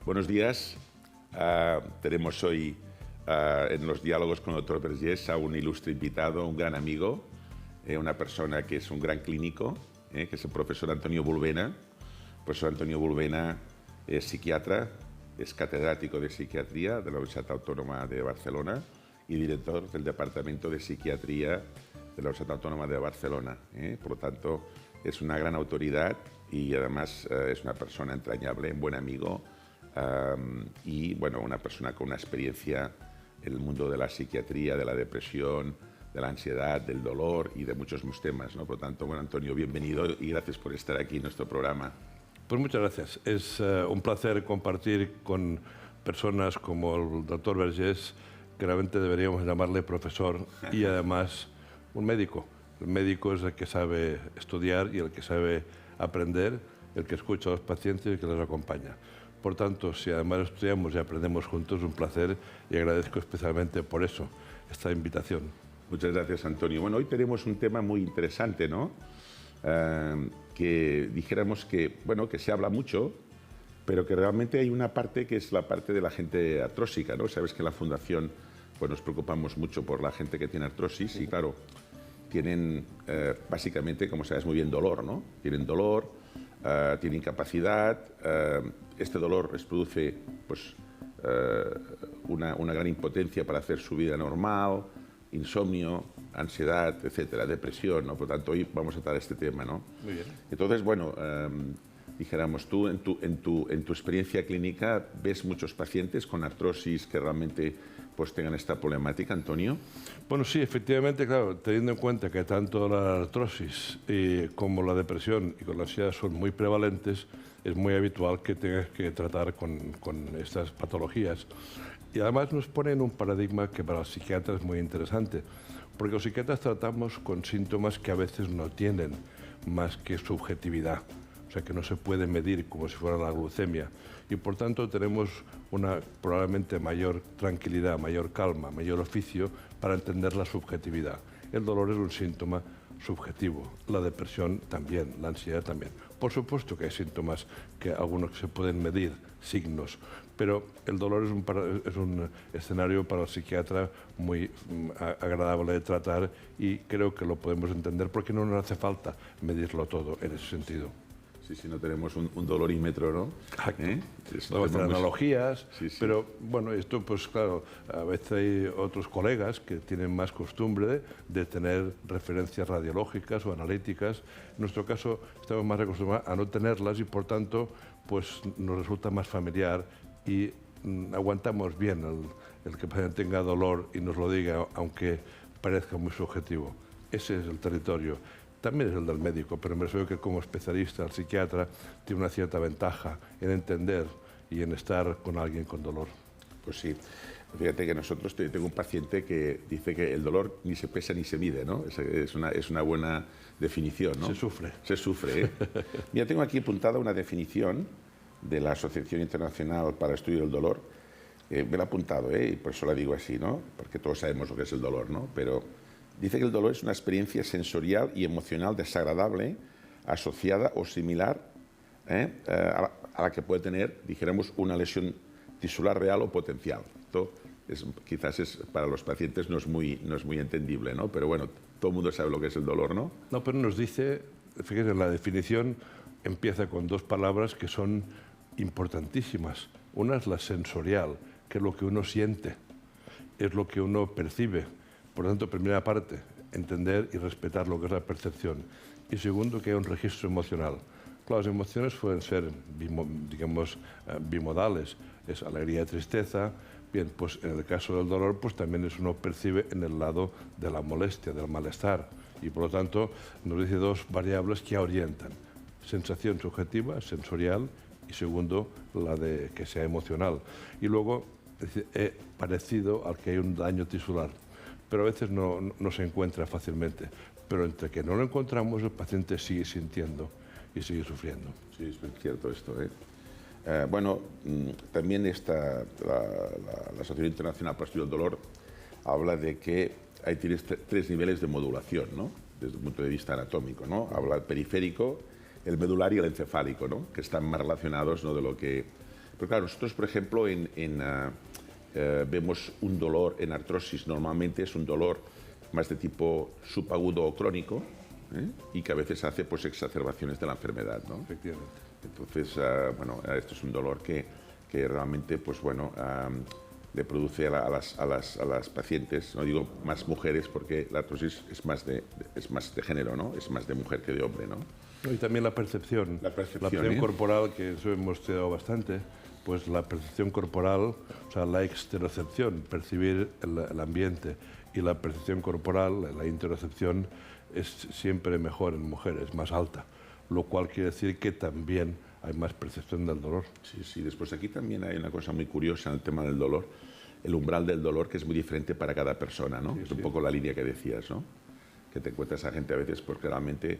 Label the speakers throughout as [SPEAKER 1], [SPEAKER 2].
[SPEAKER 1] Buenos días. Tenemos hoy en los diálogos con el Dr. Vergés a un ilustre invitado, un gran amigo, una persona que es un gran clínico, que es el profesor Antonio Bulbena. El profesor Antonio Bulbena es psiquiatra, es catedrático de psiquiatría de la Universidad Autónoma de Barcelona y director del Departamento de Psiquiatría de la Universidad Autónoma de Barcelona. Por lo tanto, es una gran autoridad y además es una persona entrañable, un buen amigo y bueno, una persona con una experiencia en el mundo de la psiquiatría, de la depresión, de la ansiedad, del dolor y de muchos más temas, ¿no? Por lo tanto, bueno, Antonio, bienvenido y gracias por estar aquí en nuestro programa.
[SPEAKER 2] Pues muchas gracias. Es un placer compartir con personas como el doctor Vergés, que realmente deberíamos llamarle profesor y además un médico. El médico es el que sabe estudiar y el que sabe aprender, el que escucha a los pacientes y el que los acompaña. Por tanto, si además estudiamos y aprendemos juntos, es un placer y agradezco especialmente por eso esta invitación.
[SPEAKER 1] Muchas gracias, Antonio. Bueno, hoy tenemos un tema muy interesante, ¿no? Que dijéramos que, bueno, que se habla mucho, pero que realmente hay una parte que es la parte de la gente artrósica, ¿no? Sabes que en la Fundación pues nos preocupamos mucho por la gente que tiene artrosis y, claro, tienen básicamente, como sabes muy bien, dolor, ¿no? Tienen dolor, tienen incapacidad, este dolor les produce pues, una gran impotencia para hacer su vida normal, insomnio, ansiedad, etcétera, depresión, ¿no? Por lo tanto, hoy vamos a tratar este tema, ¿no?
[SPEAKER 2] Muy bien.
[SPEAKER 1] Entonces, bueno, dijéramos, tú en tu experiencia clínica ves muchos pacientes con artrosis que realmente pues tengan esta problemática, Antonio.
[SPEAKER 2] Bueno, sí, efectivamente, claro, teniendo en cuenta que tanto la artrosis como la depresión y con la ansiedad son muy prevalentes, es muy habitual que tengas que tratar con estas patologías. Y además nos pone en un paradigma que para los psiquiatras es muy interesante, porque los psiquiatras tratamos con síntomas que a veces no tienen más que subjetividad, o sea que no se puede medir como si fuera la glucemia. Y por tanto tenemos una probablemente mayor tranquilidad, mayor calma, mayor oficio para entender la subjetividad. El dolor es un síntoma subjetivo, la depresión también, la ansiedad también. Por supuesto que hay síntomas que algunos se pueden medir, signos, pero el dolor es un escenario para el psiquiatra muy agradable de tratar y creo que lo podemos entender porque no nos hace falta medirlo todo en ese sentido.
[SPEAKER 1] Sí, sí, no tenemos un dolorímetro, ¿no?
[SPEAKER 2] Podemos hacer analogías,
[SPEAKER 1] sí, sí.
[SPEAKER 2] Pero bueno, esto pues claro, a veces hay otros colegas que tienen más costumbre de tener referencias radiológicas o analíticas. En nuestro caso estamos más acostumbrados a no tenerlas y por tanto pues nos resulta más familiar y aguantamos bien el que el paciente tenga dolor y nos lo diga, aunque parezca muy subjetivo. Ese es el territorio. También es el del médico, pero me refiero que como especialista, el psiquiatra tiene una cierta ventaja en entender y en estar con alguien con dolor.
[SPEAKER 1] Pues sí. Fíjate que nosotros, tengo un paciente que dice que el dolor ni se pesa ni se mide, ¿no? Es una buena definición, ¿no?
[SPEAKER 2] Se sufre.
[SPEAKER 1] Se sufre, ¿eh? Mira, tengo aquí apuntada una definición de la Asociación Internacional para el Estudio del Dolor. Me la he apuntado, y por eso la digo así, ¿no? Porque todos sabemos lo que es el dolor, ¿no? Pero dice que el dolor es una experiencia sensorial y emocional desagradable asociada o similar a la que puede tener, dijéramos, una lesión tisular real o potencial. Esto quizás para los pacientes no es muy entendible, ¿no? Pero bueno, todo el mundo sabe lo que es el dolor, ¿no?
[SPEAKER 2] No, pero nos dice, fíjense, la definición empieza con dos palabras que son importantísimas. Una es la sensorial, que es lo que uno siente, es lo que uno percibe. Por lo tanto, primera parte, entender y respetar lo que es la percepción. Y segundo, que hay un registro emocional. Claro, las emociones pueden ser, digamos, bimodales. Es alegría y tristeza. Bien, pues en el caso del dolor, pues también uno percibe en el lado de la molestia, del malestar. Y por lo tanto, nos dice dos variables que orientan. Sensación subjetiva, sensorial, y segundo, la de que sea emocional. Y luego, parecido al que hay un daño tisular. Pero a veces no se encuentra fácilmente. Pero entre que no lo encontramos, el paciente sigue sintiendo y sigue sufriendo.
[SPEAKER 1] Sí, es muy cierto esto, ¿eh? Bueno, también la Asociación Internacional para el Estudio del Dolor habla de que hay tres niveles de modulación, ¿no? Desde el punto de vista anatómico, ¿no? Habla el periférico, el medular y el encefálico, ¿no? Que están más relacionados, ¿no? de lo que Pero claro, nosotros, por ejemplo, vemos un dolor en artrosis, normalmente es un dolor más de tipo subagudo o crónico, y que a veces hace pues exacerbaciones de la enfermedad, ¿no?
[SPEAKER 2] Efectivamente.
[SPEAKER 1] Entonces, bueno, esto es un dolor que realmente, pues bueno, le produce a las pacientes, no digo más mujeres, porque la artrosis es más de género, ¿no? Es más de mujer que de hombre, ¿no?
[SPEAKER 2] Y también la percepción. La percepción corporal, que eso hemos estudiado bastante, pues la percepción corporal, o sea, la exterocepción, percibir el ambiente, y la percepción corporal, la interocepción, es siempre mejor en mujeres, más alta, lo cual quiere decir que también hay más percepción del dolor.
[SPEAKER 1] Sí, sí. Después aquí también hay una cosa muy curiosa en el tema del dolor, el umbral del dolor, que es muy diferente para cada persona, ¿no? Sí, es un poco la línea que decías, ¿no? Que te encuentras a gente a veces porque realmente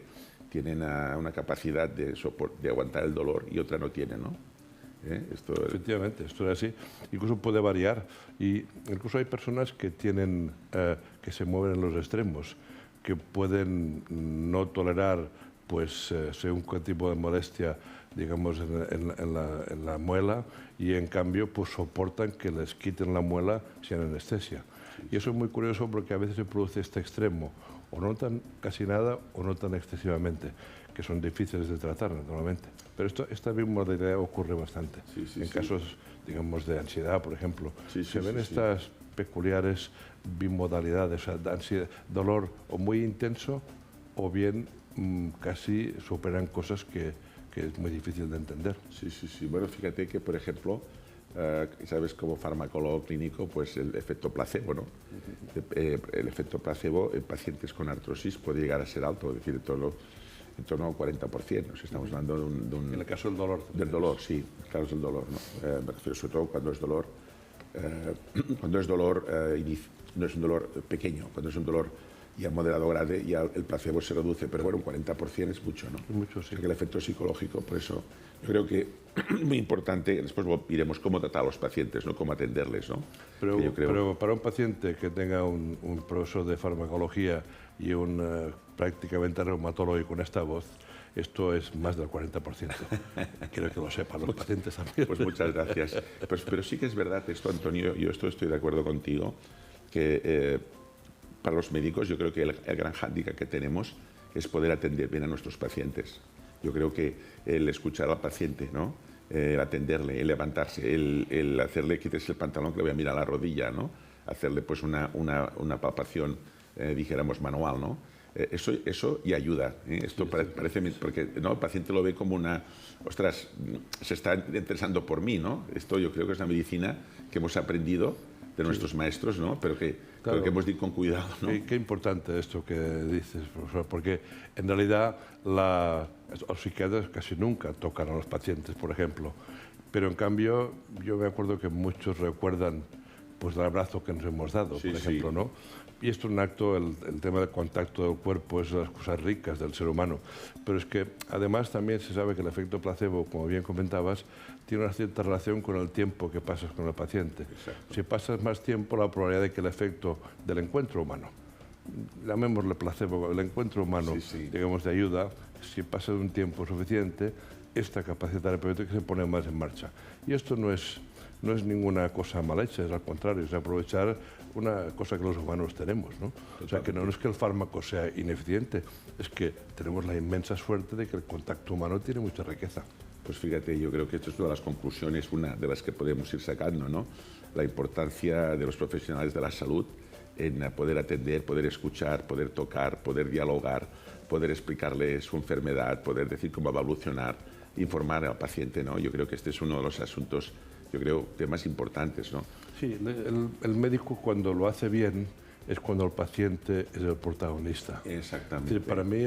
[SPEAKER 1] tienen una capacidad de aguantar el dolor y otra no tiene, ¿no?
[SPEAKER 2] Efectivamente, esto es así. Incluso puede variar. Y incluso hay personas que tienen, que se mueven en los extremos, que pueden no tolerar, pues, según qué tipo de molestia, digamos, en la muela, y en cambio, pues, soportan que les quiten la muela sin anestesia. Y eso es muy curioso porque a veces se produce este extremo, o no tan casi nada o no tan excesivamente, que son difíciles de tratar naturalmente. Pero esta bimodalidad ocurre bastante. En casos, digamos, de ansiedad, por ejemplo, se ven estas peculiares bimodalidades, o sea, dolor o muy intenso o bien casi superan cosas que es muy difícil de entender.
[SPEAKER 1] Sí, sí, sí. Bueno, fíjate que, por ejemplo, sabes, como farmacólogo clínico, pues el efecto placebo, ¿no? El efecto placebo en pacientes con artrosis puede llegar a ser alto, es decir, en torno al 40%. Estamos hablando de un...
[SPEAKER 2] En el caso del dolor.
[SPEAKER 1] Del dolor, sí, en el caso del dolor, ¿no? Me refiero sobre todo cuando es dolor, no es un dolor pequeño, cuando es un dolor ya moderado grave, ya el placebo se reduce, pero bueno, un 40% es mucho, ¿no?
[SPEAKER 2] Es mucho, sí.
[SPEAKER 1] O sea, que el efecto psicológico, por eso yo creo que muy importante, después iremos cómo tratar a los pacientes, no cómo atenderles, ¿no?
[SPEAKER 2] Pero para un paciente que tenga un profesor de farmacología y un prácticamente reumatólogo con esta voz, esto es más del 40%. Quiero que lo sepan los pacientes también.
[SPEAKER 1] Pues muchas gracias. Pero sí que es verdad esto, Antonio, yo estoy de acuerdo contigo, que para los médicos yo creo que el gran hándicap que tenemos es poder atender bien a nuestros pacientes. Yo creo que el escuchar al paciente, ¿no? El atenderle, el levantarse, el hacerle quitarse el pantalón que le voy a mirar la rodilla, ¿no? Hacerle pues una palpación, dijéramos, manual, ¿no? Eso y ayuda. Esto parece, porque ¿no? El paciente lo ve como una, ostras, se está interesando por mí, ¿no? Esto yo creo que es una medicina que hemos aprendido de nuestros maestros, ¿no? Pero que hemos de ir con cuidado, ¿no?
[SPEAKER 2] Qué importante esto que dices, profesor, porque en realidad los psiquiatras casi nunca tocan a los pacientes, por ejemplo, pero en cambio yo me acuerdo que muchos recuerdan pues el abrazo que nos hemos dado, por ejemplo, ¿no? Y esto es un acto, el tema del contacto del cuerpo es de las cosas ricas del ser humano. Pero es que además también se sabe que el efecto placebo, como bien comentabas, tiene una cierta relación con el tiempo que pasas con el paciente.
[SPEAKER 1] Exacto.
[SPEAKER 2] Si pasas más tiempo, la probabilidad de que el efecto del encuentro humano, llamémosle placebo, el encuentro humano, digamos, de ayuda, si pasas un tiempo suficiente, esta capacidad terapéutica se pone más en marcha. Y esto no es ninguna cosa mal hecha, es al contrario, es aprovechar una cosa que los humanos tenemos, ¿no? O sea, que no es que el fármaco sea ineficiente, es que tenemos la inmensa suerte de que el contacto humano tiene mucha riqueza.
[SPEAKER 1] Pues fíjate, yo creo que esto es una de las conclusiones, una de las que podemos ir sacando, ¿no? La importancia de los profesionales de la salud en poder atender, poder escuchar, poder tocar, poder dialogar, poder explicarle su enfermedad, poder decir cómo va a evolucionar, informar al paciente, ¿no? Yo creo que este es uno de los asuntos, yo creo, temas importantes, ¿no?
[SPEAKER 2] Sí, el médico cuando lo hace bien es cuando el paciente es el protagonista.
[SPEAKER 1] Exactamente.
[SPEAKER 2] Es decir, para mí,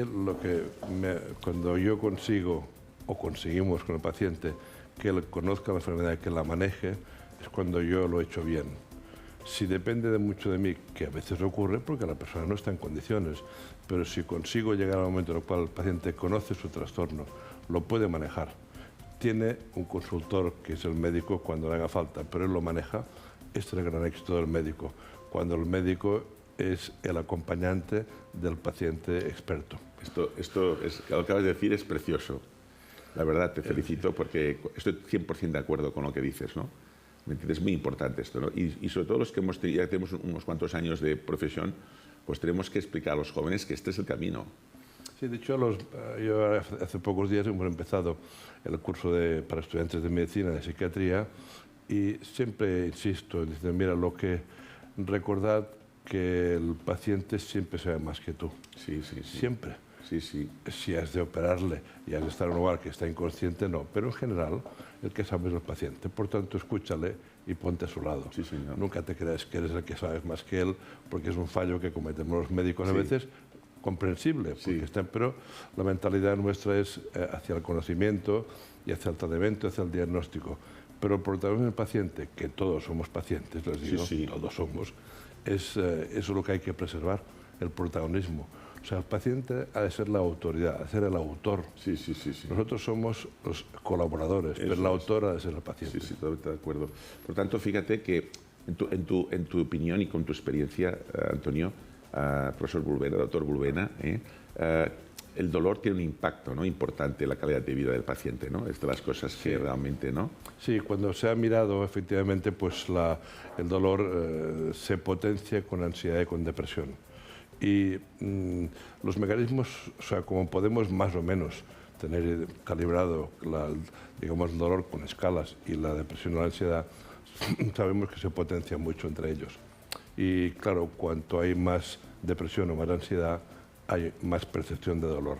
[SPEAKER 2] cuando yo consigo o conseguimos con el paciente que él conozca la enfermedad, que la maneje, es cuando yo lo he hecho bien. Si depende mucho de mí, que a veces ocurre porque la persona no está en condiciones, pero si consigo llegar al momento en el cual el paciente conoce su trastorno, lo puede manejar, tiene un consultor que es el médico cuando le haga falta, pero él lo maneja, este es el gran éxito del médico, cuando el médico es el acompañante del paciente experto.
[SPEAKER 1] Esto es, lo que acabas de decir es precioso. La verdad, te felicito porque estoy 100% de acuerdo con lo que dices, ¿no? ¿Me entiendes? Es muy importante esto, ¿no? Y sobre todo los que ya tenemos unos cuantos años de profesión, pues tenemos que explicar a los jóvenes que este es el camino.
[SPEAKER 2] Sí, de hecho, yo hace pocos días hemos empezado el curso para estudiantes de medicina, de psiquiatría, y siempre insisto, diciendo, mira, recordad que el paciente siempre sabe más que tú.
[SPEAKER 1] Sí, sí, sí.
[SPEAKER 2] Siempre.
[SPEAKER 1] Sí, sí.
[SPEAKER 2] Si has de operarle y has de estar en un lugar que está inconsciente, no. Pero en general, el que sabe es el paciente. Por tanto, escúchale y ponte a su lado.
[SPEAKER 1] Sí, señor.
[SPEAKER 2] Nunca te creas que eres el que sabes más que él, porque es un fallo que cometemos los médicos a veces, comprensible, pero la mentalidad nuestra es hacia el conocimiento y hacia el tratamiento, hacia el diagnóstico. Pero el protagonismo del paciente, que todos somos pacientes, les digo, todos somos, eso es lo que hay que preservar, el protagonismo. O sea, el paciente ha de ser la autoridad, ha de ser el autor.
[SPEAKER 1] Sí, sí, sí, sí.
[SPEAKER 2] Nosotros somos los colaboradores, pero el autor ha de ser el paciente.
[SPEAKER 1] Sí, sí, totalmente de acuerdo. Por tanto, fíjate que en tu opinión y con tu experiencia, Antonio, profesor Bulbena, doctor Bulbena, el dolor tiene un impacto, ¿no?, importante en la calidad de vida del paciente, ¿no? Es de las cosas que realmente, ¿no?
[SPEAKER 2] Sí, cuando se ha mirado, efectivamente, pues el dolor se potencia con ansiedad y con depresión. Y los mecanismos, o sea, como podemos más o menos tener calibrado, digamos, el dolor con escalas y la depresión o la ansiedad, sabemos que se potencia mucho entre ellos. Y claro, cuanto hay más depresión o más ansiedad, hay más percepción de dolor.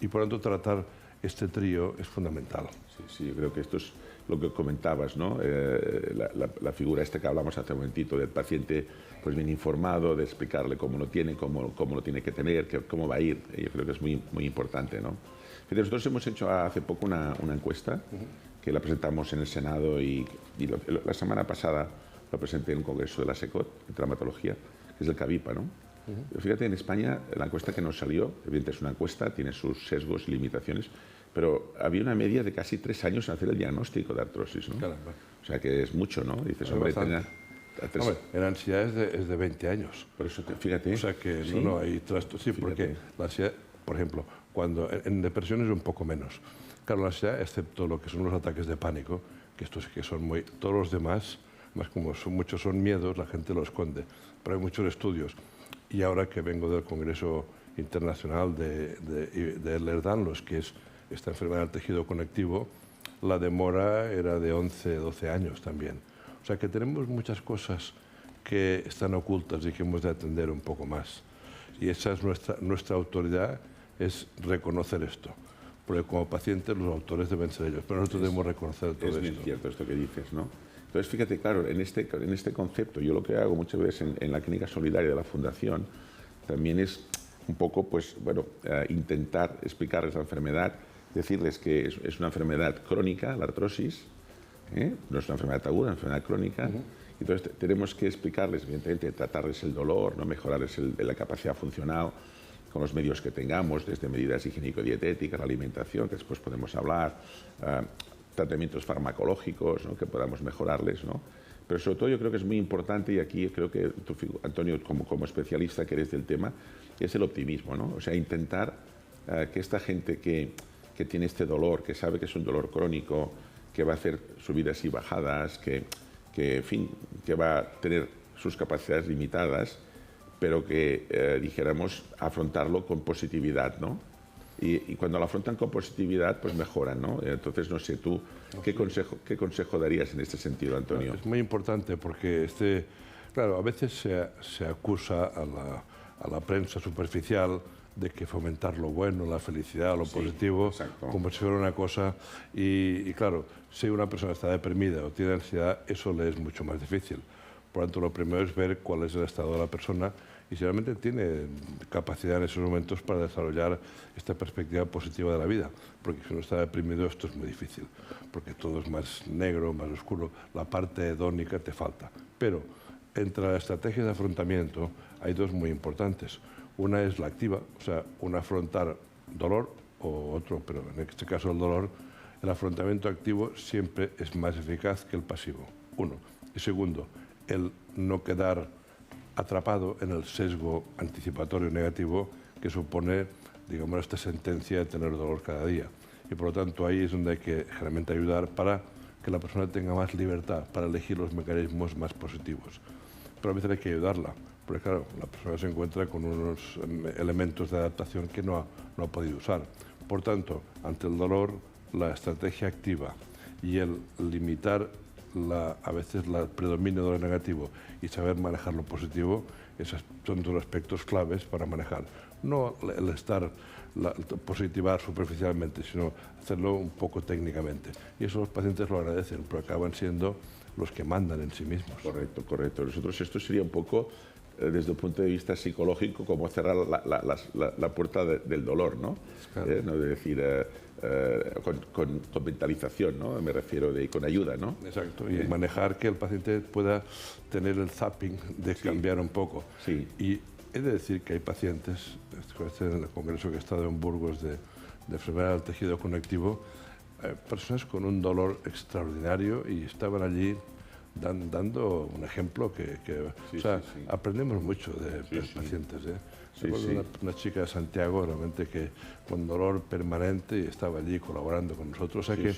[SPEAKER 2] Y por lo tanto, tratar este trío es fundamental.
[SPEAKER 1] Sí, sí, yo creo que esto es lo que comentabas, ¿no? La figura esta que hablamos hace un momentito del paciente pues bien informado, de explicarle cómo lo tiene, cómo lo tiene que tener, cómo va a ir. Yo creo que es muy, muy importante, ¿no? Fíjate, nosotros hemos hecho hace poco una encuesta que la presentamos en el Senado y la semana pasada lo presenté en un congreso de la SECOT, de traumatología, que es el CAVIPA, ¿no? Fíjate, en España la encuesta que nos salió, evidentemente es una encuesta, tiene sus sesgos y limitaciones, pero había una media de casi 3 años en hacer el diagnóstico de artrosis, ¿no?
[SPEAKER 2] Caramba.
[SPEAKER 1] O sea que es mucho, ¿no? Dices, hombre,
[SPEAKER 2] hombre, en ansiedad es de 20 años.
[SPEAKER 1] Por eso, fíjate.
[SPEAKER 2] O sea que no hay trastorno. Sí, porque la ansiedad, por ejemplo, cuando en depresión es un poco menos. Claro, la ansiedad, excepto lo que son los ataques de pánico, que estos sí que son muy... Todos los demás, más como muchos son miedos, la gente lo esconde. Pero hay muchos estudios. Y ahora que vengo del Congreso Internacional de Ehlers-Danlos, que es esta enfermedad del tejido conectivo, la demora era de 11, 12 años también. O sea que tenemos muchas cosas que están ocultas y que hemos de atender un poco más. Y esa es nuestra autoridad, es reconocer esto. Porque como pacientes los autores deben ser ellos, pero nosotros debemos reconocer todo esto.
[SPEAKER 1] Es bien cierto esto que dices, ¿no? Entonces, fíjate, claro, en este concepto, yo lo que hago muchas veces en la clínica solidaria de la Fundación, también es un poco, pues, bueno, intentar explicarles la enfermedad, decirles que es una enfermedad crónica, la artrosis, no es una enfermedad aguda, es una enfermedad crónica. Entonces, tenemos que explicarles, evidentemente, tratarles el dolor, ¿no?, mejorarles la capacidad funcional con los medios que tengamos, desde medidas higiénico-dietéticas, la alimentación, que después podemos hablar, tratamientos farmacológicos, ¿no?, que podamos mejorarles, ¿no? Pero sobre todo yo creo que es muy importante, y aquí creo que tú, Antonio, como especialista que eres del tema, es el optimismo, ¿no? O sea, intentar que esta gente que tiene este dolor, que sabe que es un dolor crónico, que va a hacer subidas y bajadas, que en fin, que va a tener sus capacidades limitadas, pero que, dijéramos, afrontarlo con positividad, ¿no? Y cuando lo afrontan con positividad, pues mejoran, ¿no? Entonces, no sé, tú, ¿qué consejo darías en este sentido, Antonio?
[SPEAKER 2] Es muy importante porque claro, a veces se acusa a la prensa superficial de que fomentar lo bueno, la felicidad, lo positivo, como si fuera una cosa. Y claro, si una persona está deprimida o tiene ansiedad, eso le es mucho más difícil. Por lo tanto, lo primero es ver cuál es el estado de la persona y si realmente tiene capacidad en esos momentos para desarrollar esta perspectiva positiva de la vida. Porque si uno está deprimido, esto es muy difícil, porque todo es más negro, más oscuro, la parte hedónica te falta. Pero entre las estrategias de afrontamiento hay dos muy importantes. Una es la activa, o sea, afrontar dolor, o otro, pero en este caso el dolor, el afrontamiento activo siempre es más eficaz que el pasivo, uno. Y segundo, el no quedar atrapado en el sesgo anticipatorio negativo que supone, digamos, esta sentencia de tener dolor cada día. y por lo tanto ahí es donde hay que realmente ayudar para que la persona tenga más libertad para elegir los mecanismos más positivos. Pero a veces hay que ayudarla, porque claro, la persona se encuentra con unos elementos de adaptación que no ha podido usar. Por tanto, ante el dolor, la estrategia activa y el limitar a veces el predominio de lo negativo y saber manejar lo positivo, esos son dos aspectos claves para manejar. No el positivar superficialmente, sino hacerlo un poco técnicamente. Y eso los pacientes lo agradecen, pero acaban siendo los que mandan en sí mismos.
[SPEAKER 1] Correcto, correcto. Nosotros esto sería un poco, desde un punto de vista psicológico, como cerrar la puerta del dolor, ¿no?
[SPEAKER 2] Claro.
[SPEAKER 1] ¿No? De decir, con mentalización, ¿no? Me refiero con ayuda, ¿no?
[SPEAKER 2] Exacto, y manejar que el paciente pueda tener el zapping de cambiar un poco.
[SPEAKER 1] Sí.
[SPEAKER 2] Y he de decir que hay pacientes, en el congreso que he estado en Burgos de enfermedad del tejido conectivo, personas con un dolor extraordinario y estaban allí dando un ejemplo que aprendemos mucho de pacientes. Recuerdo una chica de Santiago realmente que con dolor permanente y estaba allí colaborando con nosotros. O sea que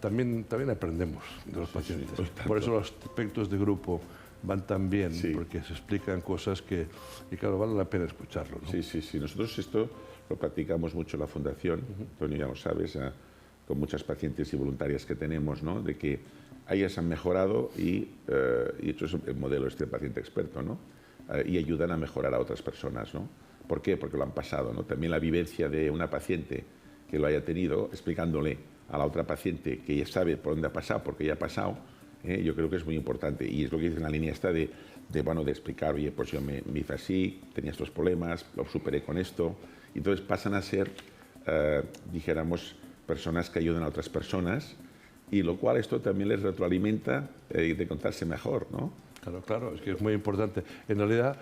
[SPEAKER 2] también aprendemos de los pacientes. Por eso los aspectos de grupo van tan bien, porque se explican cosas que, y claro, vale la pena escucharlo, ¿no?
[SPEAKER 1] Sí. Nosotros esto lo practicamos mucho en la Fundación, Antonio, ya lo sabes, con muchas pacientes y voluntarias que tenemos, ¿no? De que ellas han mejorado y hecho es el modelo este paciente experto, ¿no? Y ayudan a mejorar a otras personas, ¿no? ¿Por qué? Porque lo han pasado, ¿no? También la vivencia de una paciente que lo haya tenido, explicándole a la otra paciente que ya sabe por dónde ha pasado, porque ya ha pasado, yo creo que es muy importante. Y es lo que dice en la línea esta de explicar, oye, pues yo me hice así, tenía estos problemas, lo superé con esto. Y entonces pasan a ser, dijéramos, personas que ayudan a otras personas, y lo cual esto también les retroalimenta de contarse mejor, ¿no?
[SPEAKER 2] Claro, es que es muy importante. En realidad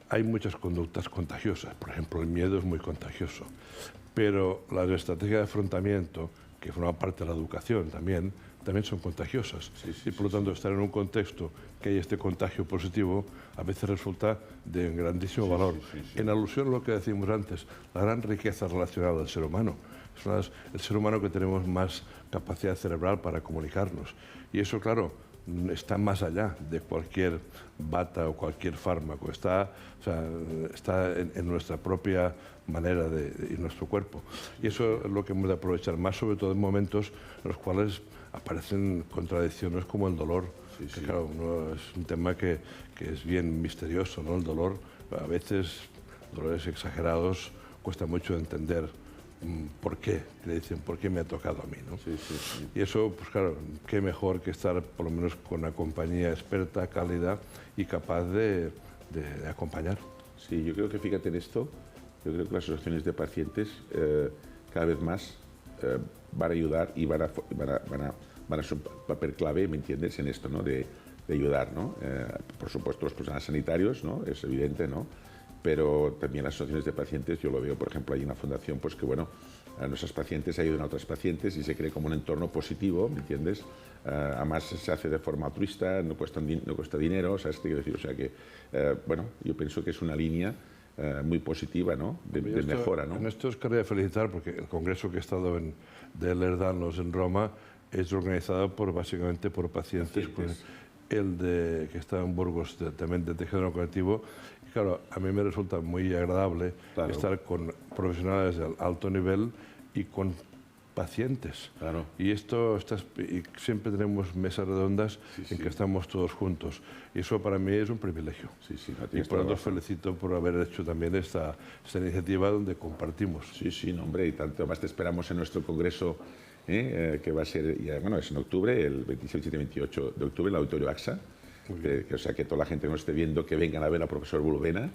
[SPEAKER 2] hay muchas conductas contagiosas, por ejemplo, el miedo es muy contagioso, pero las estrategias de afrontamiento, que forman parte de la educación también son contagiosas. Y por lo tanto, estar en un contexto que hay este contagio positivo a veces resulta de un grandísimo valor. En alusión a lo que decimos antes, la gran riqueza relacional del ser humano. Es el ser humano que tenemos más capacidad cerebral para comunicarnos. Y eso, claro, está más allá de cualquier bata o cualquier fármaco. Está en nuestra propia manera y nuestro cuerpo. Y eso es lo que hemos de aprovechar más, sobre todo en momentos en los cuales aparecen contradicciones como el dolor. Que, claro, es un tema que es bien misterioso, ¿no? El dolor, a veces, dolores exagerados, cuesta mucho entender por qué, le dicen, por qué me ha tocado a mí, ¿no? Y eso, pues claro, qué mejor que estar por lo menos con una compañía experta, cálida y capaz de acompañar.
[SPEAKER 1] Sí, yo creo que, fíjate en esto, yo creo que las asociaciones de pacientes cada vez más van a ayudar y van a ser un papel clave, ¿me entiendes?, en esto, ¿no?, de ayudar, ¿no? Por supuesto, los profesionales sanitarios, ¿no?, es evidente, ¿no?, pero también las asociaciones de pacientes. Yo lo veo, por ejemplo, hay una fundación, pues que, bueno, nuestros pacientes ayudan a otros pacientes y se cree como un entorno positivo, ¿me entiendes? Además, se hace de forma altruista, no cuesta dinero, ¿sabes qué quiero decir? O sea que, bueno, yo pienso que es una línea muy positiva, ¿no?, de mejora, ¿no?
[SPEAKER 2] En esto os quería felicitar porque el congreso que he estado de Ehlers-Danlos en Roma es organizado básicamente por pacientes. El que está en Burgos también de tejido conectivo. Y claro, a mí me resulta muy agradable estar con profesionales de alto nivel y con pacientes. Y siempre tenemos mesas redondas en que estamos todos juntos. Y eso para mí es un privilegio. Y por eso os felicito por haber hecho también esta iniciativa donde compartimos.
[SPEAKER 1] No, hombre, y tanto más te esperamos en nuestro congreso, que va a ser, bueno, es en octubre, el 27 y 28 de octubre, en el Auditorio AXA. O sea, que toda la gente que nos esté viendo, que vengan a ver al profesor Bulbena,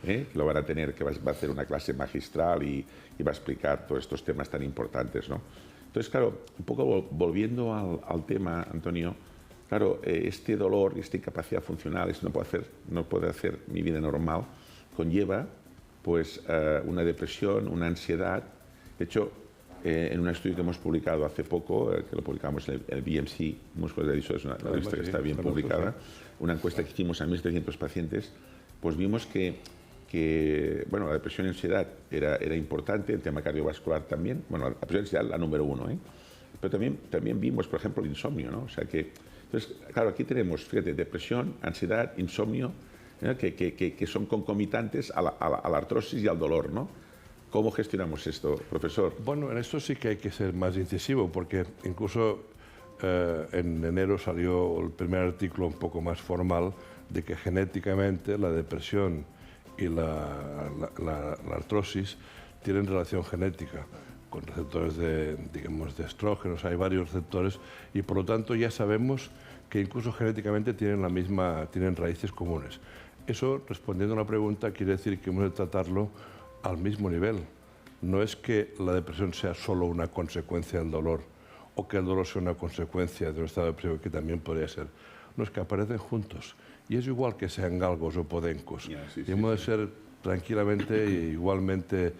[SPEAKER 1] que lo van a tener, que va a hacer una clase magistral y va a explicar todos estos temas tan importantes, ¿no? Entonces, claro, un poco volviendo al tema, Antonio, claro, este dolor, esta incapacidad funcional, esto no puede hacer mi vida normal, conlleva pues una depresión, una ansiedad. De hecho, en un estudio que hemos publicado hace poco, que lo publicamos en el BMC, Músculos de Adiso, es una revista que está bien publicada, una encuesta que hicimos a 1.700 pacientes, pues vimos que bueno, la depresión y ansiedad era importante, el tema cardiovascular también, bueno, la depresión y ansiedad la número uno, ¿eh? Pero también vimos, por ejemplo, el insomnio, ¿no? O sea que, entonces, claro, aquí tenemos, fíjate, depresión, ansiedad, insomnio, ¿eh? que son concomitantes a la artrosis y al dolor, ¿no? ¿Cómo gestionamos esto, profesor?
[SPEAKER 2] Bueno, en esto sí que hay que ser más incisivo, porque incluso en enero salió el primer artículo un poco más formal de que genéticamente la depresión y la artrosis tienen relación genética con receptores digamos, de estrógenos, hay varios receptores y por lo tanto ya sabemos que incluso genéticamente tienen raíces comunes. Eso, respondiendo a la pregunta, quiere decir que hemos de tratarlo al mismo nivel. No es que la depresión sea solo una consecuencia del dolor o que el dolor sea una consecuencia de un estado depresivo, que también podría ser. No, es que aparecen juntos. Y es igual que sean galgos o podencos. Y hemos de ser tranquilamente e igualmente,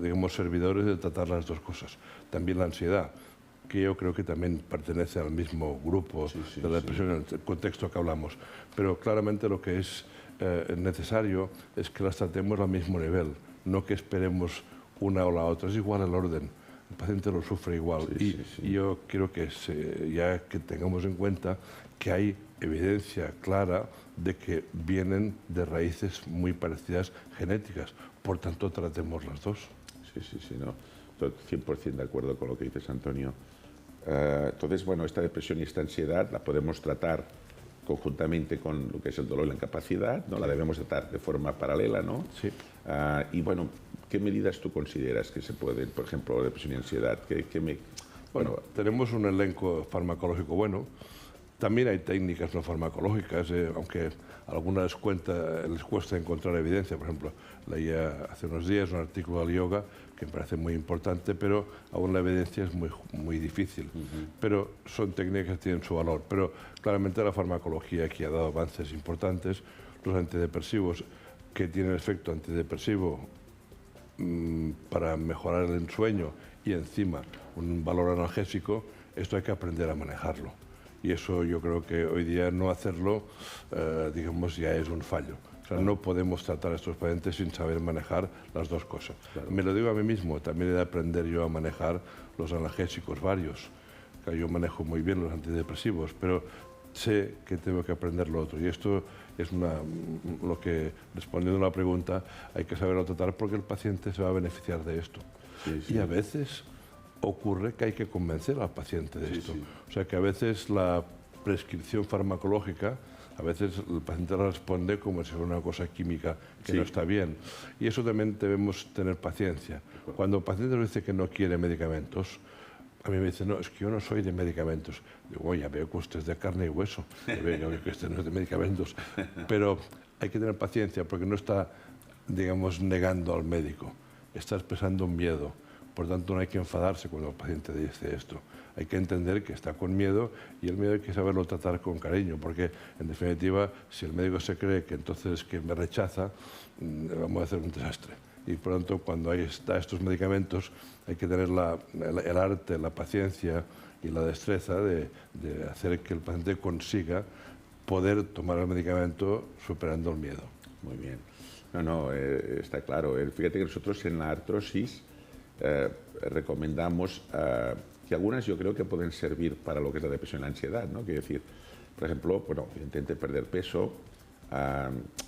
[SPEAKER 2] digamos, servidores de tratar las dos cosas. También la ansiedad, que yo creo que también pertenece al mismo grupo de la depresión en el contexto que hablamos. Pero claramente lo que es necesario es que las tratemos al mismo nivel, no que esperemos una o la otra. Es igual el orden. El paciente lo sufre igual. Y yo quiero que ya que tengamos en cuenta que hay evidencia clara de que vienen de raíces muy parecidas genéticas. Por tanto, tratemos las dos.
[SPEAKER 1] Sí, no. Estoy 100% de acuerdo con lo que dices, Antonio. Entonces, bueno, esta depresión y esta ansiedad la podemos tratar conjuntamente con lo que es el dolor y la incapacidad, ¿no? La debemos tratar de forma paralela, ¿no?
[SPEAKER 2] Sí.
[SPEAKER 1] Y bueno, ¿qué medidas tú consideras que se pueden, por ejemplo, depresión y ansiedad?
[SPEAKER 2] Bueno, tenemos un elenco farmacológico bueno. También hay técnicas no farmacológicas, aunque a algunas les cuesta encontrar evidencia. Por ejemplo, leía hace unos días un artículo del yoga que me parece muy importante, pero aún la evidencia es muy difícil. Pero son técnicas que tienen su valor. Pero claramente la farmacología aquí ha dado avances importantes. Los antidepresivos, que tienen efecto antidepresivo para mejorar el ensueño y encima un valor analgésico, esto hay que aprender a manejarlo. Y eso yo creo que hoy día no hacerlo, digamos, ya es un fallo. O sea, no podemos tratar a estos pacientes sin saber manejar las dos cosas. Claro. Me lo digo a mí mismo, también he de aprender yo a manejar los analgésicos varios. O sea, yo manejo muy bien los antidepresivos, pero sé que tengo que aprender lo otro. Y esto es lo que, respondiendo a la pregunta, hay que saberlo tratar porque el paciente se va a beneficiar de esto. Y a veces ocurre que hay que convencer al paciente de esto. O sea, que a veces la prescripción farmacológica, a veces el paciente responde como si fuera una cosa química que no está bien. Y eso también debemos tener paciencia. Cuando el paciente nos dice que no quiere medicamentos, a mí me dice, no, es que yo no soy de medicamentos. Digo, ya veo que usted es de carne y hueso, ya veo que usted no es de medicamentos. Pero hay que tener paciencia porque no está, digamos, negando al médico, está expresando un miedo. Por tanto, no hay que enfadarse cuando el paciente dice esto. Hay que entender que está con miedo y el miedo hay que saberlo tratar con cariño, porque, en definitiva, si el médico se cree que entonces que me rechaza, vamos a hacer un desastre. Y, por tanto, cuando está estos medicamentos, hay que tener el arte, la paciencia y la destreza de hacer que el paciente consiga poder tomar el medicamento superando el miedo.
[SPEAKER 1] Muy bien. No, está claro. Fíjate que nosotros en la artrosis recomendamos que algunas yo creo que pueden servir para lo que es la depresión y la ansiedad, ¿no? Quiero decir, por ejemplo, bueno, intente perder peso,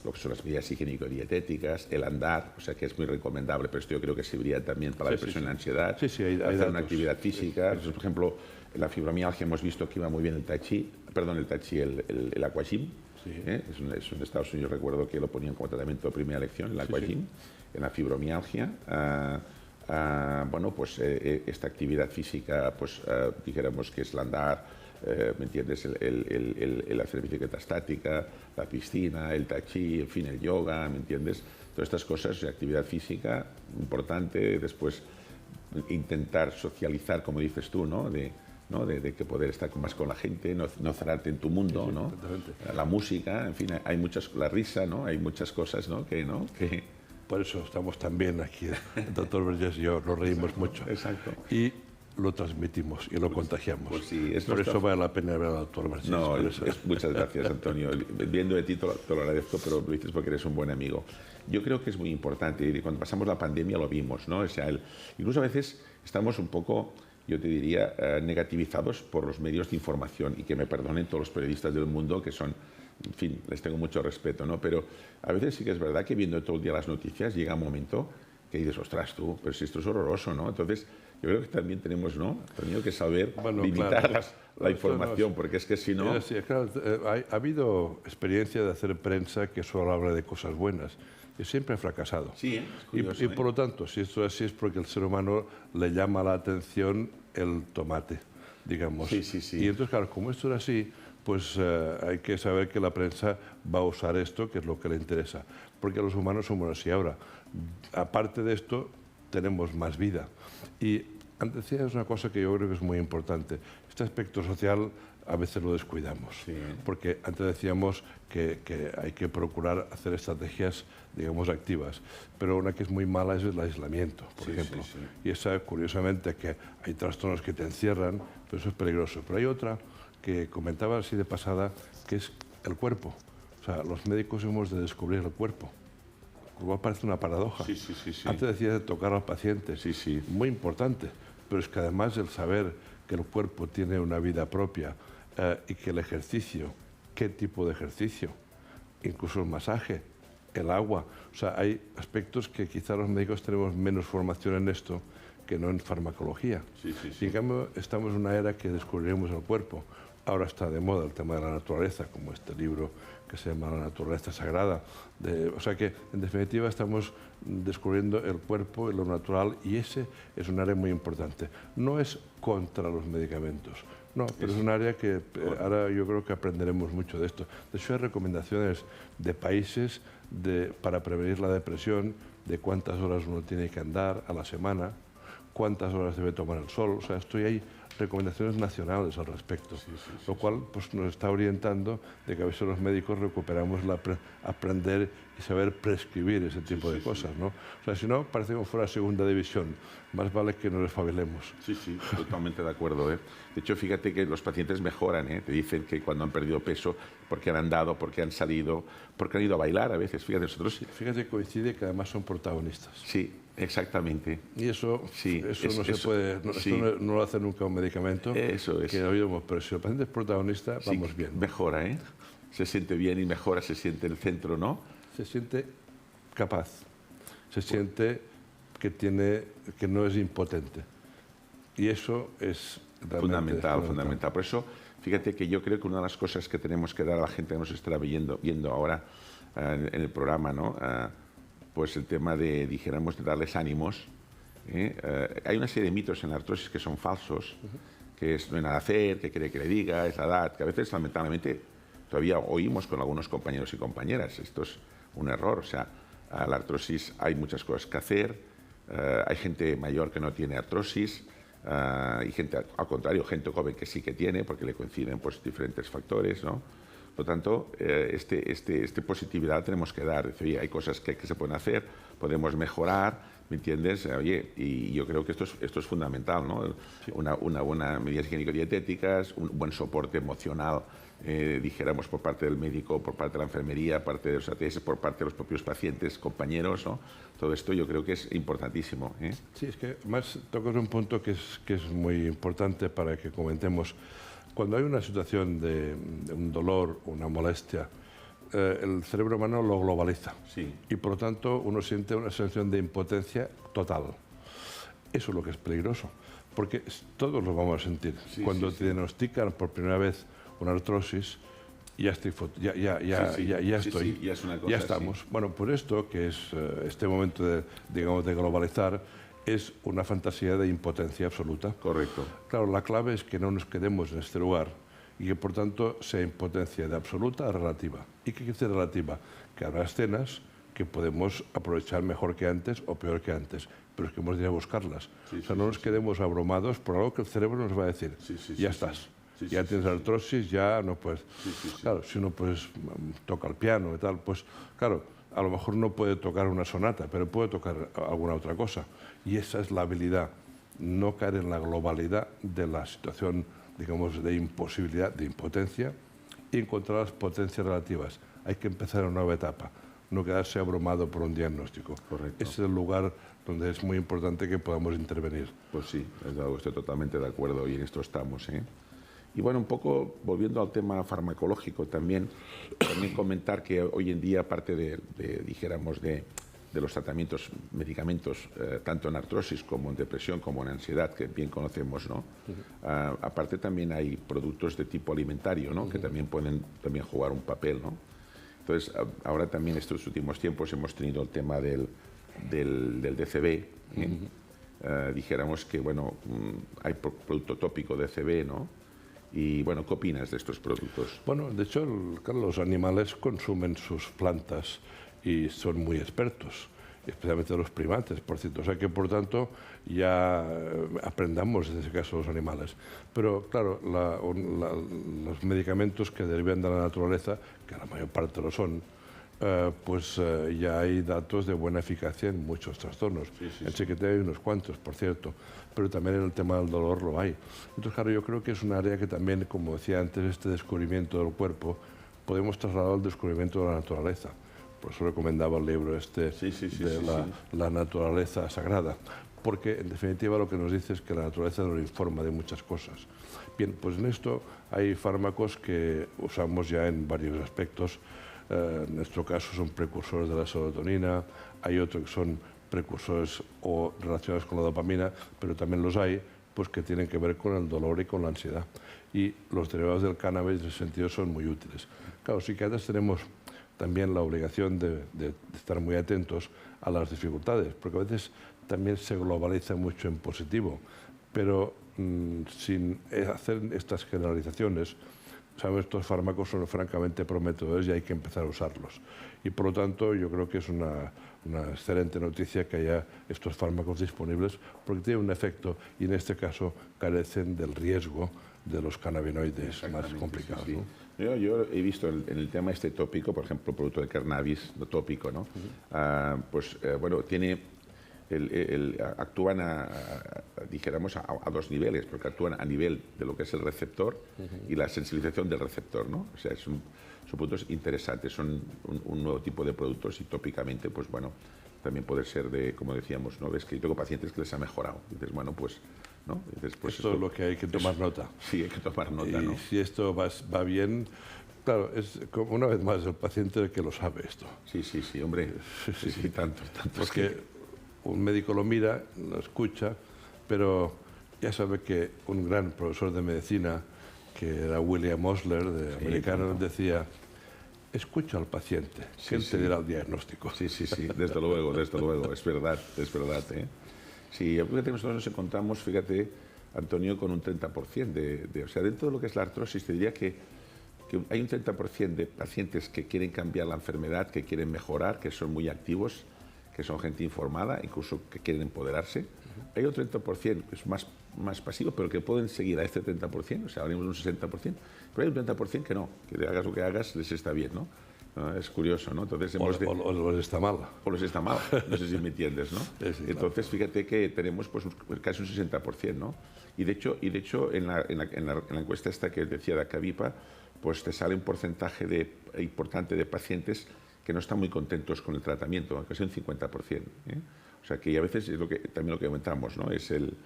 [SPEAKER 1] lo que son las medidas higiénico-dietéticas, el andar, o sea que es muy recomendable, pero esto yo creo que serviría también para la depresión y la ansiedad.
[SPEAKER 2] Hay
[SPEAKER 1] hacer una actividad física. Entonces, por ejemplo, en la fibromialgia hemos visto que iba muy bien el aquagym. Es en Estados Unidos, recuerdo que lo ponían como tratamiento de primera elección, el aquagym, en la fibromialgia. Bueno, pues esta actividad física, pues dijéramos que es el andar, ¿me entiendes? El hacer bicicleta estática, la piscina, el tai chi, en fin, el yoga, ¿me entiendes? Todas estas cosas, actividad física importante, después intentar socializar, como dices tú, ¿no? De que poder estar más con la gente, no cerrarte en tu mundo, ¿no? La música, en fin, hay muchas, la risa, ¿no? Hay muchas cosas, ¿no? Que
[SPEAKER 2] por eso estamos también aquí, el doctor Vergés y yo nos reímos mucho.
[SPEAKER 1] Exacto.
[SPEAKER 2] Y lo transmitimos y lo contagiamos.
[SPEAKER 1] Pues sí,
[SPEAKER 2] por eso vale la pena ver al doctor Vergés.
[SPEAKER 1] No, muchas gracias, Antonio. Viendo de ti te lo agradezco, pero lo dices porque eres un buen amigo. Yo creo que es muy importante, y cuando pasamos la pandemia lo vimos, ¿no? O sea, incluso a veces estamos un poco, yo te diría, negativizados por los medios de información, y que me perdonen todos los periodistas del mundo que son, en fin, les tengo mucho respeto, ¿no? Pero a veces sí que es verdad que viendo todo el día las noticias llega un momento que dices, ostras tú, pero si esto es horroroso, ¿no? Entonces, yo creo que también tenemos, ¿no? Tenido que saber limitar la información, porque es que si no...
[SPEAKER 2] Sí, claro, ha habido experiencia de hacer prensa que solo habla de cosas buenas. Y siempre ha fracasado.
[SPEAKER 1] Sí, es curioso,
[SPEAKER 2] y por lo tanto, si esto es así, es porque al ser humano le llama la atención el tomate, digamos.
[SPEAKER 1] Sí, sí, sí.
[SPEAKER 2] Y entonces, claro, como esto es así, pues hay que saber que la prensa va a usar esto, que es lo que le interesa. Porque los humanos somos así ahora. Aparte de esto, tenemos más vida. Y antes decías una cosa que yo creo que es muy importante. Este aspecto social a veces lo descuidamos.
[SPEAKER 1] Sí.
[SPEAKER 2] Porque antes decíamos que hay que procurar hacer estrategias, digamos, activas. Pero una que es muy mala es el aislamiento, por ejemplo.
[SPEAKER 1] Sí.
[SPEAKER 2] Y esa, curiosamente, que hay trastornos que te encierran, pero eso es peligroso. Pero hay otra que comentaba así de pasada, que es el cuerpo. O sea, los médicos hemos de descubrir el cuerpo. Igual parece una paradoja.
[SPEAKER 1] Sí.
[SPEAKER 2] Antes decía de tocar al paciente.
[SPEAKER 1] Sí.
[SPEAKER 2] Muy importante. Pero es que además el saber que el cuerpo tiene una vida propia y que el ejercicio, qué tipo de ejercicio, incluso el masaje, el agua. O sea, hay aspectos que quizá los médicos tenemos menos formación en esto que no en farmacología.
[SPEAKER 1] Sí.
[SPEAKER 2] Y en cambio estamos en una era que descubriremos el cuerpo. Ahora está de moda el tema de la naturaleza, como este libro que se llama La naturaleza sagrada. O sea que, en definitiva, estamos descubriendo el cuerpo y lo natural, y ese es un área muy importante. No es contra los medicamentos, no, pero es un área que ahora yo creo que aprenderemos mucho de esto. De hecho, hay recomendaciones de países para prevenir la depresión, de cuántas horas uno tiene que andar a la semana, cuántas horas debe tomar el sol. O sea, hay recomendaciones nacionales al respecto, lo cual pues, nos está orientando de que a veces los médicos recuperamos aprender y saber prescribir ese tipo de cosas, ¿no? O sea, si no, parece como fuera segunda división. Más vale que nos espabilemos.
[SPEAKER 1] Sí, totalmente de acuerdo, ¿eh? De hecho, fíjate que los pacientes mejoran, ¿eh? Te dicen que cuando han perdido peso, porque han andado, porque han salido, porque han ido a bailar a veces. Fíjate, nosotros...
[SPEAKER 2] Fíjate, coincide que además son protagonistas.
[SPEAKER 1] Sí, exactamente.
[SPEAKER 2] Y eso no lo hace nunca un medicamento.
[SPEAKER 1] Eso es.
[SPEAKER 2] Que oímos, pero si el paciente es protagonista, vamos bien.
[SPEAKER 1] Mejora, ¿eh? Se siente bien y mejora, se siente el centro, ¿no?
[SPEAKER 2] Se siente capaz, se siente que no es impotente. Y eso es
[SPEAKER 1] fundamental. Por eso, fíjate que yo creo que una de las cosas que tenemos que dar a la gente que nos estará viendo ahora en el programa, ¿no? Pues el tema dijéramos, de darles ánimos. Hay una serie de mitos en la artrosis que son falsos, que no hay nada a hacer, que quiere que le diga, es la edad, que a veces lamentablemente todavía oímos con algunos compañeros y compañeras. Esto es un error. O sea, la artrosis hay muchas cosas que hacer, hay gente mayor que no tiene artrosis, y gente, al contrario, gente joven que sí que tiene, porque le coinciden pues, diferentes factores, ¿no? Por lo tanto, positividad tenemos que dar. Decir, oye, hay cosas que se pueden hacer, podemos mejorar, ¿me entiendes? Oye, y yo creo que esto es fundamental, ¿no? Sí. Una buena medidas higiénico-dietéticas, un buen soporte emocional, dijéramos, por parte del médico, por parte de la enfermería, parte de los ATS, por parte de los propios pacientes, compañeros, ¿no? Todo esto yo creo que es importantísimo, ¿eh?
[SPEAKER 2] Sí, es que más tocas un punto que es muy importante para que comentemos. Cuando hay una situación de un dolor, una molestia, el cerebro humano lo globaliza.
[SPEAKER 1] Sí.
[SPEAKER 2] Y por lo tanto uno siente una sensación de impotencia total. Eso es lo que es peligroso, porque todos lo vamos a sentir. Cuando te diagnostican por primera vez una artrosis, ya estamos. Bueno, por esto, que es este momento de globalizar, es una fantasía de impotencia absoluta.
[SPEAKER 1] Correcto.
[SPEAKER 2] Claro, la clave es que no nos quedemos en este lugar y que, por tanto, sea impotencia de absoluta a relativa. ¿Y qué quiere decir relativa? Que habrá escenas que podemos aprovechar mejor que antes o peor que antes, pero es que hemos de ir a buscarlas. O sea, no nos quedemos abrumados por algo que el cerebro nos va a decir. Ya estás. Ya tienes artrosis, ya no puedes. Claro, si uno pues toca el piano y tal, pues claro, a lo mejor no puede tocar una sonata, pero puede tocar alguna otra cosa. Y esa es la habilidad no caer en la globalidad de la situación, digamos, de imposibilidad, de impotencia, y encontrar las potencias relativas. Hay que empezar una nueva etapa, no quedarse abrumado por un diagnóstico.
[SPEAKER 1] Correcto.
[SPEAKER 2] Ese es el lugar donde es muy importante que podamos intervenir.
[SPEAKER 1] Pues sí, desde luego estoy totalmente de acuerdo y en esto estamos, ¿eh? Y bueno, un poco volviendo al tema farmacológico también comentar que hoy en día, aparte dijéramos, de los tratamientos, medicamentos, tanto en artrosis como en depresión, como en ansiedad, que bien conocemos, ¿no? Aparte también hay productos de tipo alimentario, ¿no? Que también pueden jugar un papel, ¿no? Entonces, ahora también estos últimos tiempos hemos tenido el tema del DCB, ¿eh? Dijéramos que, bueno, hay producto tópico DCB, ¿no? Y, bueno, ¿qué opinas de estos productos?
[SPEAKER 2] Bueno, de hecho, claro, los animales consumen sus plantas y son muy expertos, especialmente los primates, por cierto. O sea que, por tanto, ya aprendamos en ese caso los animales. Pero, claro, los medicamentos que derivan de la naturaleza, que la mayor parte lo son, ya hay datos de buena eficacia en muchos trastornos. En psiquiatría hay unos cuantos, por cierto, pero también en el tema del dolor lo hay. Entonces, claro, yo creo que es un área que también, como decía antes, este descubrimiento del cuerpo, podemos trasladar al descubrimiento de la naturaleza. Por eso recomendaba el libro la naturaleza sagrada, porque en definitiva lo que nos dice es que la naturaleza nos informa de muchas cosas. Bien, pues en esto hay fármacos que usamos ya en varios aspectos. En nuestro caso son precursores de la serotonina, hay otros que son precursores o relacionados con la dopamina, pero también los hay pues, que tienen que ver con el dolor y con la ansiedad. Y los derivados del cannabis en ese sentido son muy útiles. Claro, los psiquiatras tenemos también la obligación de estar muy atentos a las dificultades, porque a veces también se globaliza mucho en positivo, pero sin hacer estas generalizaciones, sabemos que estos fármacos son francamente prometedores y hay que empezar a usarlos. Y por lo tanto yo creo que es una excelente noticia que haya estos fármacos disponibles porque tienen un efecto y en este caso carecen del riesgo de los cannabinoides más complicados.
[SPEAKER 1] Sí, sí. ¿No? Yo he visto en el tema este tópico, por ejemplo, el producto de cannabis tópico, ¿no? Bueno, tiene actúan dijéramos a dos niveles, porque actúan a nivel de lo que es el receptor y la sensibilización del receptor, ¿no? O sea, son productos interesantes, son un nuevo tipo de productos y tópicamente, pues bueno, también puede ser de, como decíamos, ¿no? Ves que yo tengo pacientes que les ha mejorado. Dices, bueno, pues, ¿no? Dices, pues
[SPEAKER 2] esto es lo que hay que tomar nota.
[SPEAKER 1] Sí, hay que tomar nota, ¿no?
[SPEAKER 2] Y si esto va bien, claro, es como una vez más el paciente el que lo sabe esto.
[SPEAKER 1] Sí, hombre. Sí, tanto.
[SPEAKER 2] Porque un médico lo mira, lo escucha, pero ya sabe que un gran profesor de medicina, que era William Osler, americano, decía, escucha al paciente, que él te dirá el diagnóstico.
[SPEAKER 1] Sí, desde luego, es verdad, ¿eh? Sí, fíjate, nosotros nos encontramos, fíjate, Antonio, con un 30%, o sea, dentro de lo que es la artrosis, te diría que hay un 30% de pacientes que quieren cambiar la enfermedad, que quieren mejorar, que son muy activos, que son gente informada, incluso que quieren empoderarse. Hay otro 30% que es más pasivo, pero que pueden seguir a este 30%, o sea, hablamos de un 60%, pero hay un 30% que no, que hagas lo que hagas, les está bien, ¿no? Es curioso, ¿no? Entonces
[SPEAKER 2] o les está mal.
[SPEAKER 1] O les está mal, no sé si me entiendes, ¿no?
[SPEAKER 2] Sí,
[SPEAKER 1] entonces, fíjate que tenemos pues, casi un 60%, ¿no? Y de hecho en la encuesta esta que decía de Acavipa, pues te sale un porcentaje importante de pacientes que no están muy contentos con el tratamiento, casi un 50%. O sea que a veces es también lo que comentamos, ¿no? Es el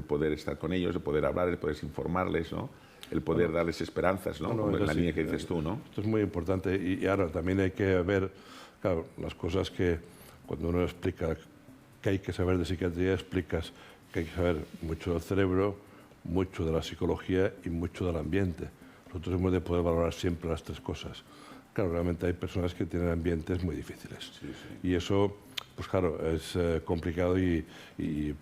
[SPEAKER 1] poder estar con ellos, el poder hablar, el poder informarles, ¿no? El poder darles esperanzas, ¿no? Como en la línea que dices tú, ¿no?
[SPEAKER 2] Esto es muy importante y ahora también hay que ver, claro, las cosas que cuando uno explica que hay que saber de psiquiatría, explicas que hay que saber mucho del cerebro, mucho de la psicología y mucho del ambiente. Nosotros hemos de poder valorar siempre las tres cosas. Claro, realmente hay personas que tienen ambientes muy difíciles. Y eso, pues claro, es complicado y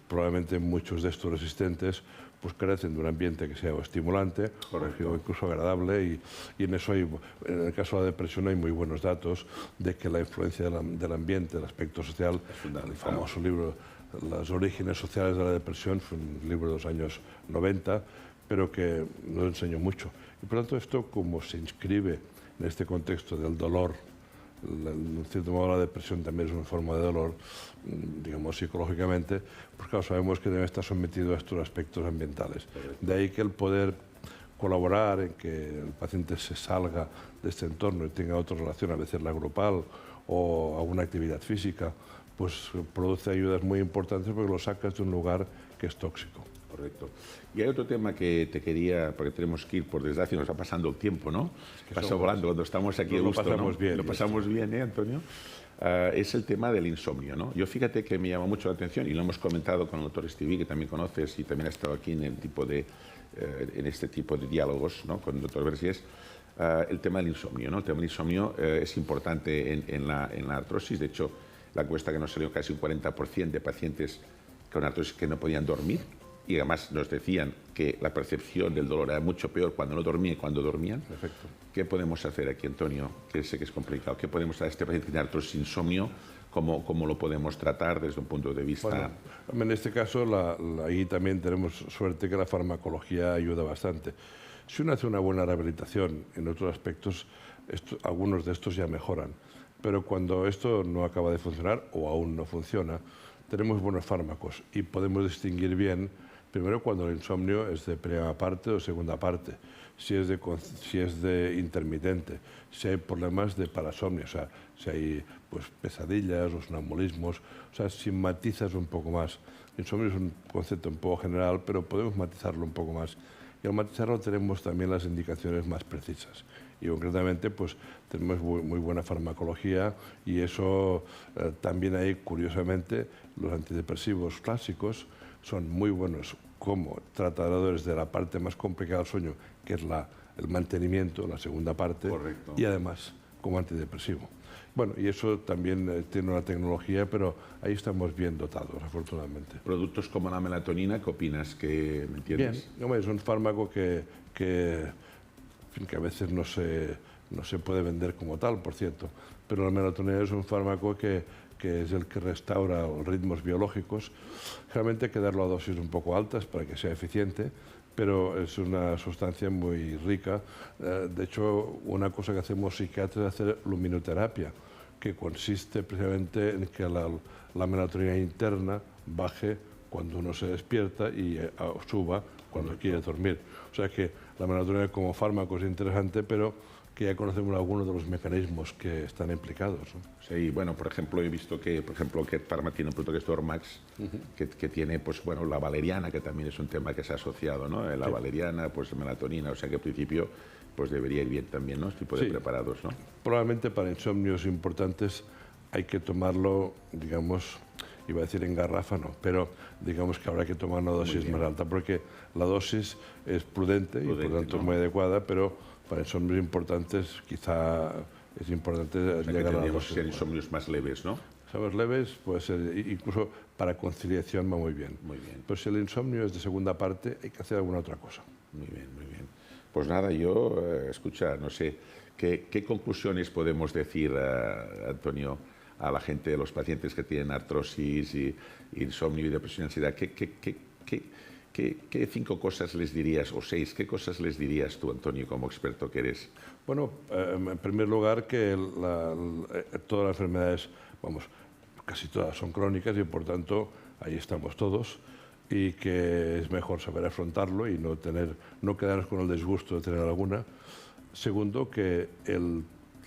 [SPEAKER 2] probablemente muchos de estos resistentes pues carecen de un ambiente que sea estimulante o incluso agradable y en eso en el caso de la depresión hay muy buenos datos de que la influencia del ambiente, el aspecto social, el famoso libro Los orígenes sociales de la depresión, fue un libro de los años 90, pero que nos enseñó mucho. Y por lo tanto esto como se inscribe en este contexto del dolor en cierto modo la depresión también es una forma de dolor, digamos psicológicamente, pues claro, sabemos que debe estar sometido a estos aspectos ambientales. De ahí que el poder colaborar en que el paciente se salga de este entorno y tenga otra relación, a veces la grupal o alguna actividad física, pues produce ayudas muy importantes porque lo sacas de un lugar que es tóxico.
[SPEAKER 1] Correcto. Y hay otro tema que te quería, porque tenemos que ir, por desgracia, nos va pasando el tiempo, ¿no? Pasa volando cuando estamos aquí de gusto,
[SPEAKER 2] lo pasamos bien.
[SPEAKER 1] Lo pasamos bien, Antonio? Es el tema del insomnio, ¿no? Yo fíjate que me llama mucho la atención y lo hemos comentado con el doctor Estiví, que también conoces y también ha estado aquí en este tipo de diálogos, ¿no? Con el doctor Vergés, el tema del insomnio, ¿no? El tema del insomnio es importante en la artrosis. De hecho, la encuesta que nos salió, casi un 40% de pacientes con artrosis que no podían dormir, y además nos decían que la percepción del dolor era mucho peor cuando no dormían y cuando dormían.
[SPEAKER 2] Perfecto.
[SPEAKER 1] ¿Qué podemos hacer aquí, Antonio? Que sé que es complicado. ¿Qué podemos hacer a este paciente que tiene artrosis insomnio? ¿Cómo lo podemos tratar desde un punto de vista?
[SPEAKER 2] Bueno, en este caso, ahí también tenemos suerte que la farmacología ayuda bastante. Si uno hace una buena rehabilitación en otros aspectos, algunos de estos ya mejoran. Pero cuando esto no acaba de funcionar o aún no funciona, tenemos buenos fármacos y podemos distinguir bien, primero, cuando el insomnio es de primera parte o segunda parte, si es de intermitente, si hay problemas de parasomnio, o sea, si hay pues, pesadillas o sonambulismos, o sea, si matizas un poco más. El insomnio es un concepto un poco general, pero podemos matizarlo un poco más. Y al matizarlo tenemos también las indicaciones más precisas. Y concretamente pues tenemos muy buena farmacología y eso también hay, curiosamente, los antidepresivos clásicos son muy buenos como tratadores de la parte más complicada del sueño, que es el mantenimiento, la segunda parte.
[SPEAKER 1] Correcto.
[SPEAKER 2] Y además como antidepresivo. Bueno, y eso también tiene una tecnología, pero ahí estamos bien dotados, afortunadamente.
[SPEAKER 1] Productos como la melatonina, ¿qué opinas? ¿Me entiendes?
[SPEAKER 2] Bien, hombre, es un fármaco que a veces no se puede vender como tal, por cierto, pero la melatonina es un fármaco que es el que restaura los ritmos biológicos. Realmente hay que darlo a dosis un poco altas para que sea eficiente, pero es una sustancia muy rica. De hecho, una cosa que hacemos psiquiatras es hacer luminoterapia, que consiste precisamente en que la melatonina interna baje cuando uno se despierta y suba cuando quiere dormir. O sea que la melatonina como fármaco es interesante, pero que ya conocemos algunos de los mecanismos que están implicados, ¿no?
[SPEAKER 1] Sí, bueno, por ejemplo, he visto que, Kett Pharma tiene un producto que es Dormax, que tiene, pues bueno, la valeriana, que también es un tema que se ha asociado, ¿no? La valeriana, pues melatonina, o sea que al principio pues debería ir bien también, ¿no? Este tipo de preparados, ¿no?
[SPEAKER 2] Probablemente para insomnios importantes hay que tomarlo, digamos, iba a decir en garrafa, no, pero digamos que habrá que tomar una dosis más alta, porque la dosis es prudente y por tanto es muy adecuada, pero para insomnios importantes quizá es importante llegar a la dosis.
[SPEAKER 1] Ser insomnios más leves, ¿no?
[SPEAKER 2] Insomnios leves, puede ser, incluso para conciliación va muy bien.
[SPEAKER 1] Muy bien.
[SPEAKER 2] Pero si el insomnio es de segunda parte, hay que hacer alguna otra cosa.
[SPEAKER 1] Muy bien, muy bien. Pues nada, yo, escucha, no sé, ¿qué conclusiones podemos decir, Antonio, a la gente, de los pacientes que tienen artrosis y insomnio y depresión y ansiedad? ¿Qué 5 cosas les dirías, o 6, qué cosas les dirías tú, Antonio, como experto que eres?
[SPEAKER 2] Bueno, en primer lugar, que todas las enfermedades, vamos, casi todas son crónicas y por tanto ahí estamos todos, y que es mejor saber afrontarlo y no quedarnos con el disgusto de tener alguna. Segundo, que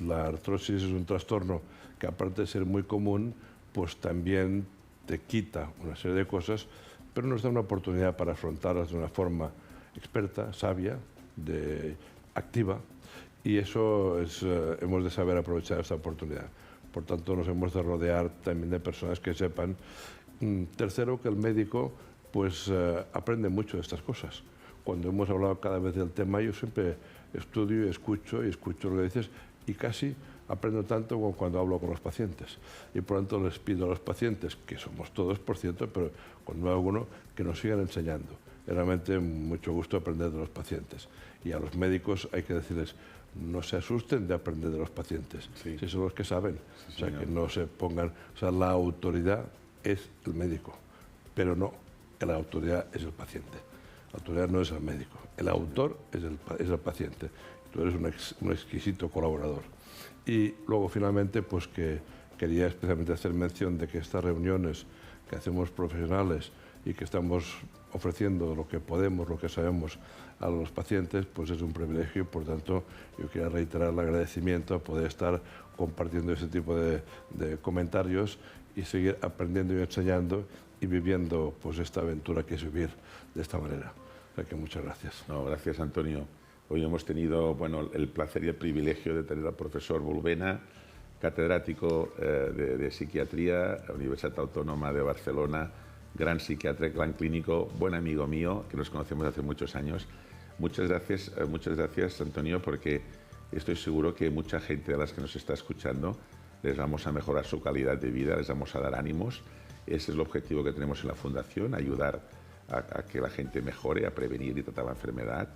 [SPEAKER 2] la artrosis es un trastorno que, aparte de ser muy común, pues también te quita una serie de cosas, pero nos da una oportunidad para afrontarlas de una forma experta, sabia, activa, y eso hemos de saber aprovechar esta oportunidad. Por tanto, nos hemos de rodear también de personas que sepan. Tercero, que el médico pues aprende mucho de estas cosas. Cuando hemos hablado cada vez del tema, yo siempre estudio y escucho lo que dices, y casi aprendo tanto como cuando hablo con los pacientes. Y por tanto les pido a los pacientes, que somos todos, por cierto, pero cuando hay alguno, que nos sigan enseñando. Es realmente mucho gusto aprender de los pacientes. Y a los médicos hay que decirles, no se asusten de aprender de los pacientes, si son los que saben. O sea, que no se pongan... O sea, la autoridad es el médico, pero no, la autoridad es el paciente. La autoridad no es el médico, el autor es el paciente. tú eres un exquisito colaborador. Y luego finalmente pues que quería especialmente hacer mención de que estas reuniones que hacemos profesionales y que estamos ofreciendo lo que podemos, lo que sabemos a los pacientes, pues es un privilegio y por tanto yo quiero reiterar el agradecimiento a poder estar compartiendo ese tipo de comentarios y seguir aprendiendo y enseñando y viviendo pues esta aventura que es vivir de esta manera. O sea que muchas gracias.
[SPEAKER 1] No, gracias, Antonio. Hoy hemos tenido el placer y el privilegio de tener al profesor Bulbena, catedrático de psiquiatría a la Universidad Autónoma de Barcelona, gran psiquiatra, gran clínico, buen amigo mío, que nos conocemos hace muchos años. Muchas gracias, Antonio, porque estoy seguro que mucha gente de las que nos está escuchando les vamos a mejorar su calidad de vida, les vamos a dar ánimos. Ese es el objetivo que tenemos en la Fundación, ayudar a que la gente mejore, a prevenir y tratar la enfermedad.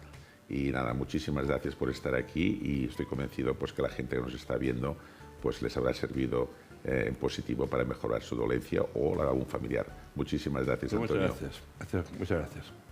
[SPEAKER 1] Y nada, muchísimas gracias por estar aquí y estoy convencido pues, que la gente que nos está viendo pues, les habrá servido en positivo para mejorar su dolencia o la de algún familiar. Muchísimas gracias, Antonio.
[SPEAKER 2] Muchas gracias. Muchas gracias.